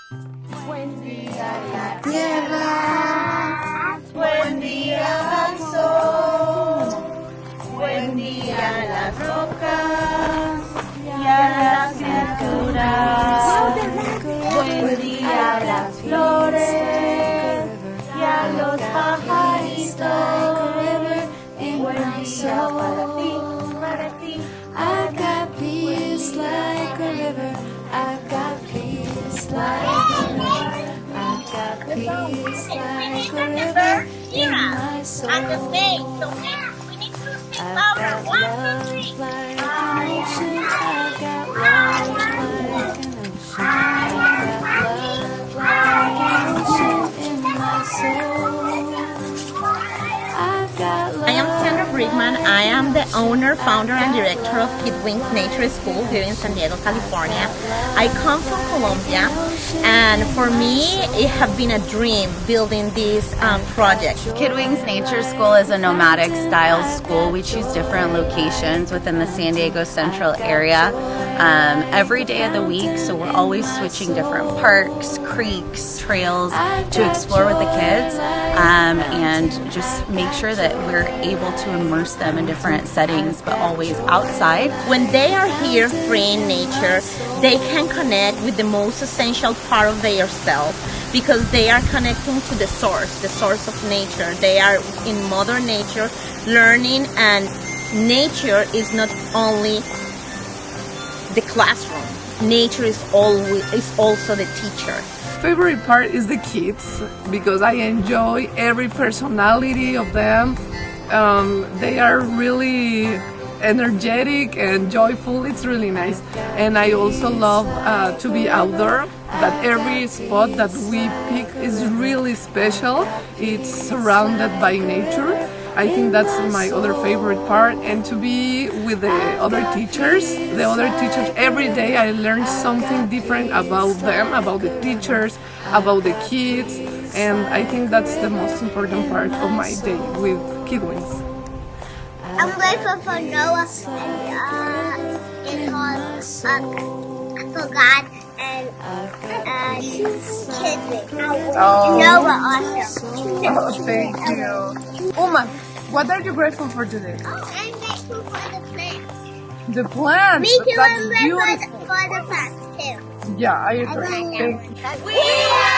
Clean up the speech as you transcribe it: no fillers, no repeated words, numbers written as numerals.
Buen día la tierra, buen día el sol, buen día las rocas y a las criaturas, buen día las flores y a los pajaritos, buen día para ti, I got peace like a river. I got peace like a river. I got peace like a river in my soul. At the face, so we need to speak louder. 1, 2, 3. Like an ocean, I got love like an ocean. I got love like an ocean in my soul. I've got love. I am Sandra Brickman. I am the owner, founder, and director of KidWings Nature School here in San Diego, California. I come from Colombia, and for me, it has been a dream building this project. KidWings Nature School is a nomadic style school. We choose different locations within the San Diego Central area every day of the week, so we're always switching different parks, creeks, trails to explore with the kids and just make sure that we're able to immerse them in different settings, but always outside. When they are here free in nature, they can connect with the most essential part of their self because they are connecting to the source of nature. They are in Mother Nature learning, and nature is not only the classroom. Nature is also the teacher. Favorite part is the kids because I enjoy every personality of them. They are really energetic and joyful. It's really nice, and I also love to be outdoor. That every spot that we pick is really special. It's surrounded by nature. I think that's my other favorite part, and to be with the other teachers. Every day I learn something different about them, about the teachers, about the kids, and I think that's the most important part of my day with KidWings. I'm grateful for Noah and it's called for God and KidWings. Oh. Noah also. Oh, thank you. Uma, what are you grateful for today? I'm grateful for the plants. The plants. Me too, That's I'm beautiful. grateful for the plants too. Yeah, I agree. Thank you. We are